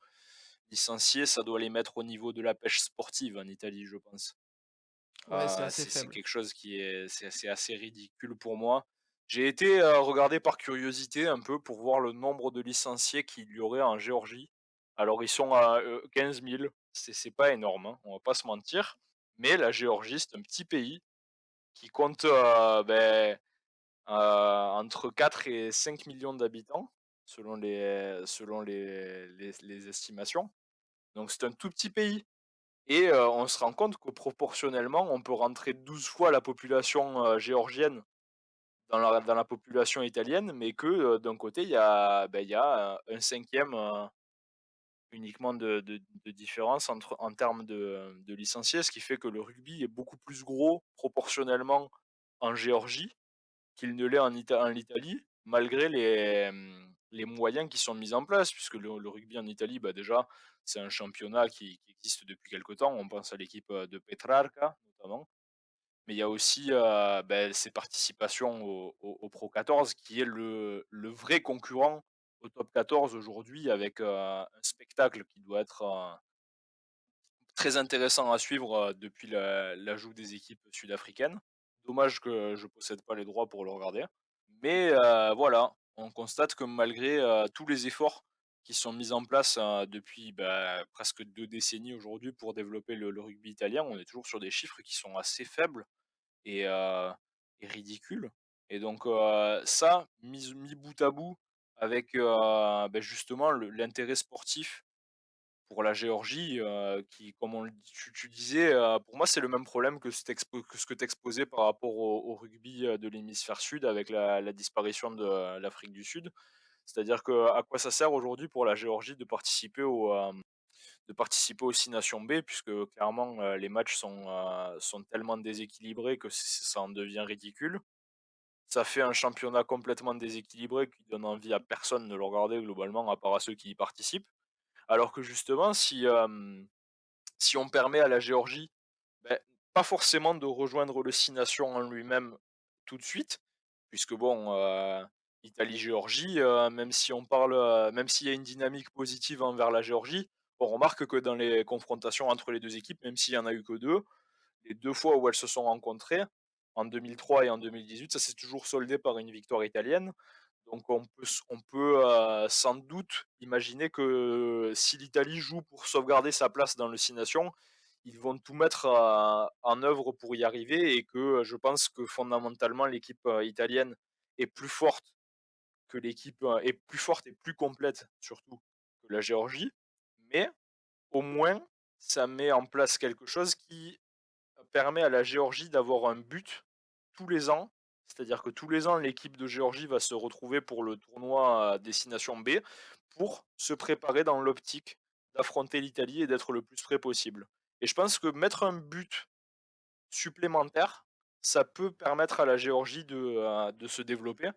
licenciés, ça doit les mettre au niveau de la pêche sportive en Italie, je pense. Ouais, c'est assez C'est faible. quelque chose qui est c'est assez ridicule pour moi. J'ai été, regarder par curiosité un peu pour voir le nombre de licenciés qu'il y aurait en Géorgie. Alors ils sont à, 15 000, c'est pas énorme, hein, on va pas se mentir. Mais la Géorgie, c'est un petit pays qui compte, entre 4 et 5 millions d'habitants selon les estimations. Donc c'est un tout petit pays. Et on se rend compte que proportionnellement, on peut rentrer 12 fois la population, géorgienne dans la population italienne, mais que, d'un côté, il y a, un 5e, uniquement de différence en termes de licenciés, ce qui fait que le rugby est beaucoup plus gros proportionnellement en Géorgie qu'il ne l'est en Italie, malgré les moyens qui sont mis en place. Puisque le rugby en Italie, bah, déjà, c'est un championnat qui existe depuis quelque temps. On pense à l'équipe, de Petrarca, notamment. Mais il y a aussi, ses participations au Pro 14 qui est le vrai concurrent au Top 14 aujourd'hui avec, un spectacle qui doit être, très intéressant à suivre, depuis l'ajout des équipes sud-africaines. Dommage que je possède pas les droits pour le regarder. Mais, voilà, on constate que malgré, tous les efforts qui sont mis en place, depuis, presque 2 décennies aujourd'hui pour développer le rugby italien, on est toujours sur des chiffres qui sont assez faibles et ridicule. Et donc ça, mis bout à bout avec, justement l'intérêt sportif pour la Géorgie, qui comme on le dit tu disais, pour moi c'est le même problème que ce que tu exposais par rapport au rugby, de l'hémisphère sud avec la disparition de l'Afrique du Sud. C'est-à-dire que à quoi ça sert aujourd'hui pour la Géorgie de participer aux 6 nations B, puisque clairement, les matchs sont tellement déséquilibrés que ça en devient ridicule. Ça fait un championnat complètement déséquilibré qui donne envie à personne de le regarder globalement, à part à ceux qui y participent. Alors que justement, si on permet à la Géorgie, beh, pas forcément de rejoindre le 6 nations en lui-même tout de suite, puisque bon, Italie-Géorgie, même s'il y a une dynamique positive envers la Géorgie, on remarque que dans les confrontations entre les 2 équipes, même s'il y en a eu que 2, les 2 fois où elles se sont rencontrées, en 2003 et en 2018, ça s'est toujours soldé par une victoire italienne. Donc on peut, sans doute imaginer que si l'Italie joue pour sauvegarder sa place dans le 6 nations, ils vont tout mettre, en œuvre pour y arriver et que, je pense que fondamentalement l'équipe, italienne est plus forte est plus forte et plus complète surtout que la Géorgie. Mais au moins, ça met en place quelque chose qui permet à la Géorgie d'avoir un but tous les ans. C'est-à-dire que tous les ans, l'équipe de Géorgie va se retrouver pour le tournoi Destination B pour se préparer dans l'optique d'affronter l'Italie et d'être le plus près possible. Et je pense que mettre un but supplémentaire, ça peut permettre à la Géorgie de se développer.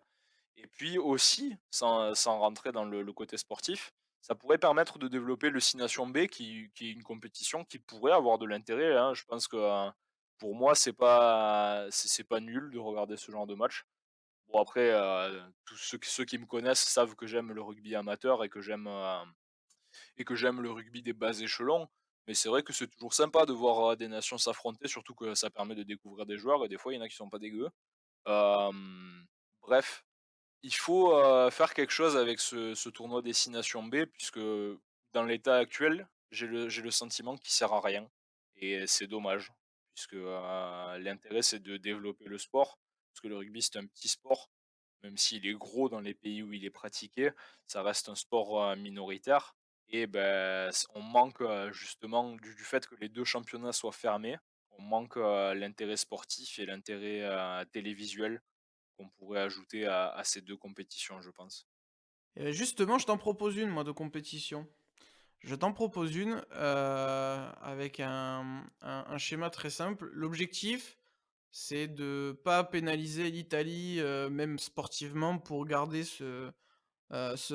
Et puis aussi, sans rentrer dans le côté sportif, ça pourrait permettre de développer le 6 Nations B qui est une compétition qui pourrait avoir de l'intérêt, hein. Je pense que, pour moi, c'est pas nul de regarder ce genre de match. Bon après, tous ceux qui me connaissent savent que j'aime le rugby amateur et que j'aime le rugby des bas échelons. Mais c'est vrai que c'est toujours sympa de voir, des nations s'affronter, surtout que ça permet de découvrir des joueurs et des fois, il y en a qui sont pas dégueux. Bref, il faut, faire quelque chose avec ce tournoi Destination B puisque dans l'état actuel, j'ai le sentiment qu'il sert à rien et c'est dommage puisque, l'intérêt c'est de développer le sport. Parce que le rugby, c'est un petit sport, même s'il est gros dans les pays où il est pratiqué, ça reste un sport, minoritaire et ben, on manque, justement du fait que les 2 championnats soient fermés, on manque, l'intérêt sportif et l'intérêt, télévisuel qu'on pourrait ajouter à ces 2 compétitions, je pense. Justement, je t'en propose une moi de compétition. Je t'en propose une, avec un schéma très simple. L'objectif, c'est de pas pénaliser l'Italie, même sportivement pour garder ce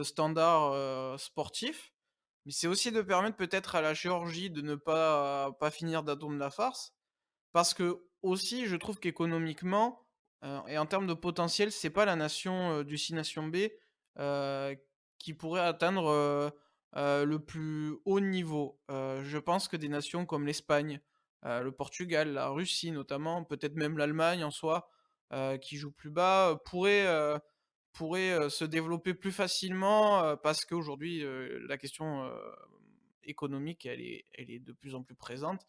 standard, sportif. Mais c'est aussi de permettre peut-être à la Géorgie de ne pas finir d'atteindre la farce. Parce que aussi, je trouve qu'économiquement, et en termes de potentiel, c'est pas la nation, du 6 nations B, heu, qui pourrait atteindre, le plus haut niveau. Je pense que des nations comme l'Espagne, le Portugal, la Russie notamment, peut-être même l'Allemagne en soi, qui joue plus bas, pourraient, se développer plus facilement, parce qu'aujourd'hui, la question, économique, elle est de plus en plus présente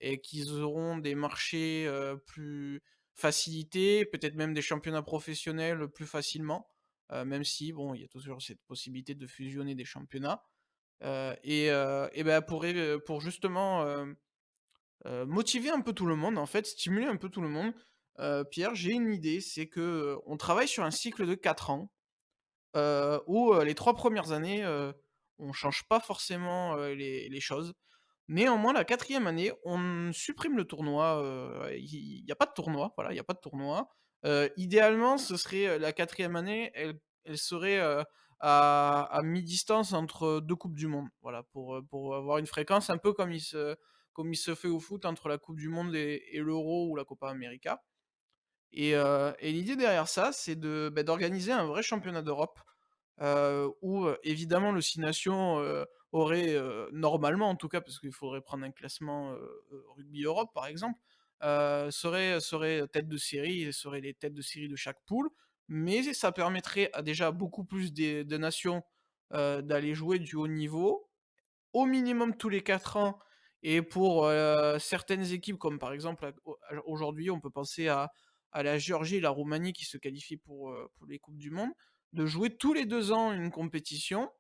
et qu'ils auront des marchés, plus facilités, peut-être même des championnats professionnels plus facilement, même si bon, il y a toujours cette possibilité de fusionner des championnats, et bah, pour justement, motiver un peu tout le monde en fait, stimuler un peu tout le monde, Pierre, j'ai une idée, c'est que, on travaille sur un cycle de 4 ans, où, les 3 premières années, on change pas forcément, les choses. Néanmoins, la quatrième année, on supprime le tournoi, il y a pas de tournoi, voilà, il y a pas de tournoi. Idéalement, ce serait, la quatrième année, elle serait, à mi-distance entre 2 coupes du monde. Voilà, pour avoir une fréquence un peu comme il se fait au foot entre la coupe du monde et l'Euro ou la Copa América. Et l'idée derrière ça, c'est d'organiser un vrai championnat d'Europe, où, évidemment le 6 nations, aurait, normalement en tout cas, parce qu'il faudrait prendre un classement, Rugby Europe par exemple, serait tête de série et seraient les têtes de série de chaque poule. Mais ça permettrait à déjà beaucoup plus de nations, d'aller jouer du haut niveau au minimum tous les 4 ans. Et pour, certaines équipes comme par exemple aujourd'hui on peut penser à la Géorgie et la Roumanie qui se qualifient pour les coupes du monde, de jouer tous les 2 ans une compétition.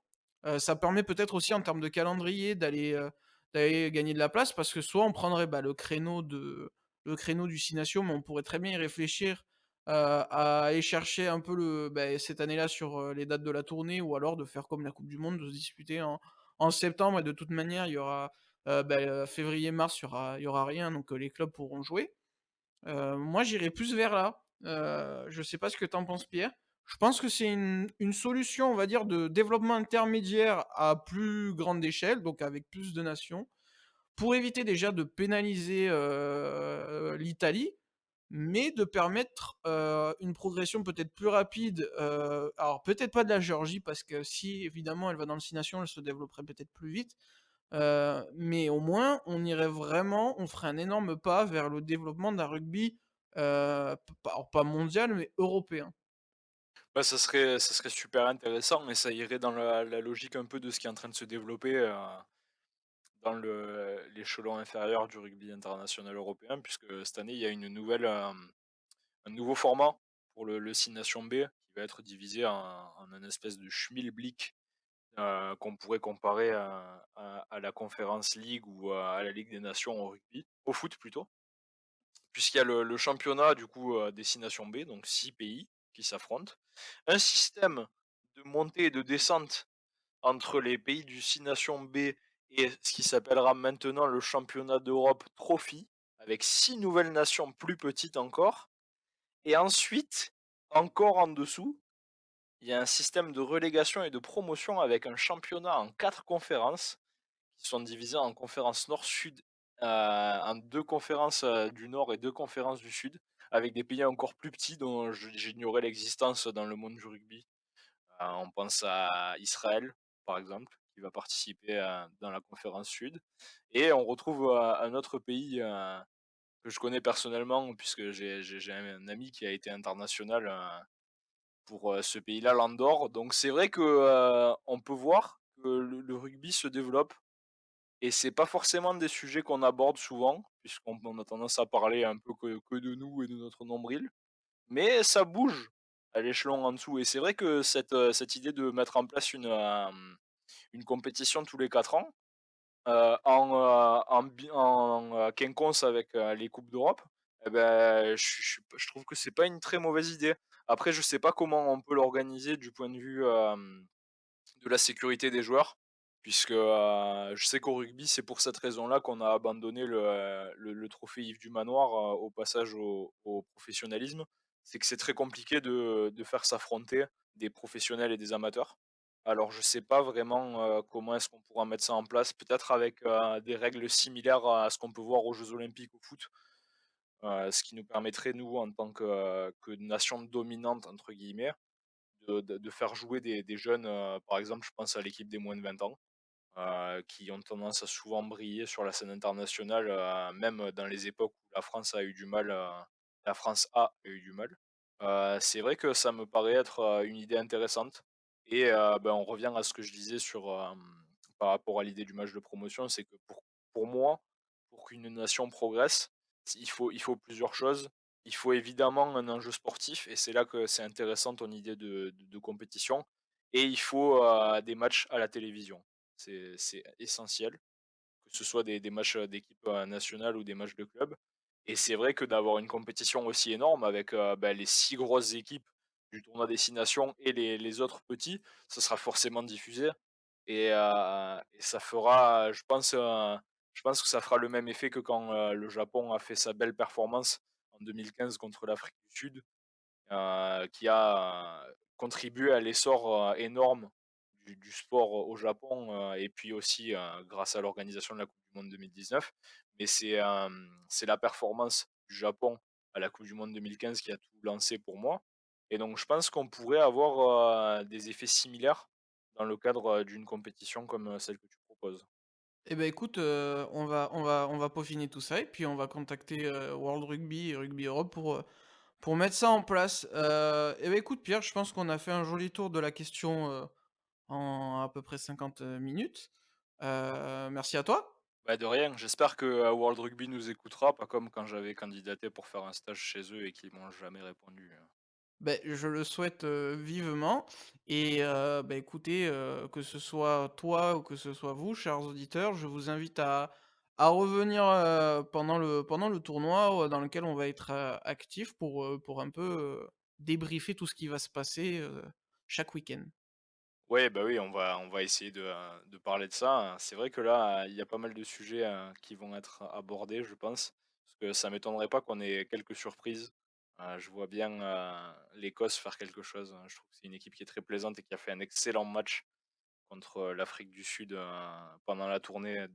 Ça permet peut-être aussi en termes de calendrier d'aller gagner de la place parce que soit on prendrait, le créneau du 6 nations, mais on pourrait très bien y réfléchir, à aller chercher un peu cette année-là sur, les dates de la tournée, ou alors de faire comme la coupe du monde, de se disputer en septembre. Et de toute manière, il y aura, février-mars, il y aura rien, donc les clubs pourront jouer. Moi, j'irais plus vers là. Je sais pas ce que tu en penses, Pierre. Je pense que c'est une solution, on va dire, de développement intermédiaire à plus grande échelle, donc avec plus de nations, pour éviter déjà de pénaliser, l'Italie, mais de permettre, une progression peut-être plus rapide, alors peut-être pas de la Géorgie parce que si évidemment elle va dans le 6 nations, elle se développerait peut-être plus vite, mais au moins on ferait un énorme pas vers le développement d'un rugby, p pas alors pas mondial, mais européen. Bah, ça serait super intéressant et ça irait dans la logique un peu de ce qui est en train de se développer, dans l'échelon inférieur du rugby international européen puisque cette année, il y a un nouveau format pour le 6 nations B qui va être divisé en un espèce de schmilblick, qu'on pourrait comparer à la Conference League ou à la Ligue des Nations au rugby, au foot plutôt. Puisqu'il y a le championnat du coup, des 6 nations B, donc 6 pays qui s'affrontent. Un système de montée et de descente entre les pays du 6 nations B et ce qui s'appellera maintenant le championnat d'Europe Trophy, avec 6 nouvelles nations plus petites encore. Et ensuite, encore en dessous, il y a un système de relégation et de promotion avec un championnat en 4 conférences qui sont divisées en conférences nord-sud, en 2 conférences, du nord et 2 conférences du sud, avec des pays encore plus petits dont j'ignorais l'existence dans le monde du rugby. On pense à Israël, par exemple, qui va participer, dans la conférence sud et on retrouve, un autre pays, que je connais personnellement puisque j'ai un ami qui a été international, pour, ce pays-là, l'Andorre. Donc c'est vrai que, on peut voir que le rugby se développe et c'est pas forcément des sujets qu'on aborde souvent, puisqu'on a tendance à parler un peu que de nous et de notre nombril. Mais ça bouge à l'échelon en dessous et c'est vrai que cette idée de mettre en place une compétition tous les 4 ans, en quinconce avec, les coupes d'Europe et ben, je trouve que c'est pas une très mauvaise idée. Après, je sais pas comment on peut l'organiser du point de vue, de la sécurité des joueurs, puisque, je sais qu'au rugby, c'est pour cette raison-là qu'on a abandonné le trophée Yves du Manoir, au passage au professionnalisme. C'est que c'est très compliqué de faire s'affronter des professionnels et des amateurs. Alors je sais pas vraiment, comment est-ce qu'on pourra mettre ça en place, peut-être avec, des règles similaires à ce qu'on peut voir aux jeux olympiques au foot, ce qui nous permettrait nous en tant que «nation dominante» entre guillemets, de faire jouer des jeunes, par exemple, je pense à l'équipe des moins de 20 ans, qui ont tendance à souvent briller sur la scène internationale, même dans les époques où la France a eu du mal. C'est vrai que ça me paraît être, une idée intéressante et ben, on revient à ce que je disais par rapport à l'idée du match de promotion, c'est que pour moi, pour qu'une nation progresse, il faut plusieurs choses. Il faut évidemment un enjeu sportif et c'est là que c'est intéressant ton idée de compétition et il faut, des matchs à la télévision. C'est essentiel, que ce soit des matchs, d'équipe, nationale ou des matchs de club Et c'est vrai que d'avoir une compétition aussi énorme avec, les 6 grosses équipes du tournoi destination et les autres petits, ça sera forcément diffusé et ça fera, je pense que ça fera le même effet que quand, le Japon a fait sa belle performance en 2015 contre l'Afrique du Sud, qui a contribué à l'essor, énorme du sport au Japon, et puis aussi, grâce à l'organisation de la coupe du monde 2019. Mais c'est la performance du Japon à la coupe du monde 2015 qui a tout lancé pour moi et donc je pense qu'on pourrait avoir, des effets similaires dans le cadre, d'une compétition comme, celle que tu proposes. Eh ben écoute, on va peaufiner tout ça et puis on va contacter, World Rugby et Rugby Europe pour mettre ça en place. Et ben écoute Pierre, je pense qu'on a fait un joli tour de la question, en à peu près 50 minutes. Merci à toi. Bah, de rien, j'espère que, World Rugby nous écoutera, pas comme quand j'avais candidaté pour faire un stage chez eux et qu'ils m'ont jamais répondu. Ben je le souhaite, vivement et écoutez, que ce soit toi ou que ce soit vous, chers auditeurs, je vous invite à revenir, pendant le tournoi, dans lequel on va être, actifs pour un peu, débriefer tout ce qui va se passer, chaque week-end. Ouais, bah, oui, on va essayer de parler de ça, hein. C'est vrai que là, il y a pas mal de sujets, qui vont être abordés, je pense. Parce que ça m'étonnerait pas qu'on ait quelques surprises. Je vois bien, l'Écosse faire quelque chose, hein. Je trouve que c'est une équipe qui est très plaisante et qui a fait un excellent match contre, l'Afrique du Sud, pendant la tournée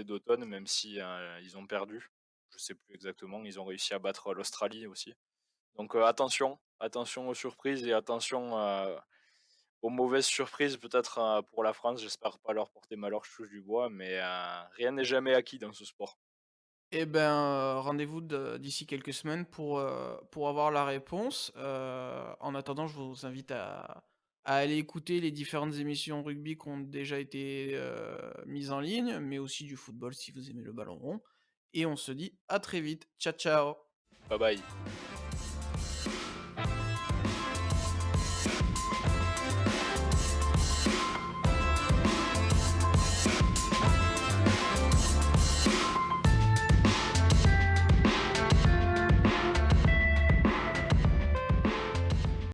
d'automne, même si, ils ont perdu. Je sais plus exactement, ils ont réussi à battre l'Australie aussi. Donc, attention aux surprises et attention, aux mauvaises surprises peut-être, pour la France. J'espère pas leur porter malheur, je touche du bois, mais, rien n'est jamais acquis dans ce sport. Et ben, rendez-vous d'ici quelques semaines pour avoir la réponse. En attendant, je vous invite à aller écouter les différentes émissions rugby qui ont déjà été, mises en ligne, mais aussi du football si vous aimez le ballon rond et on se dit à très vite. Ciao, ciao. Bye bye.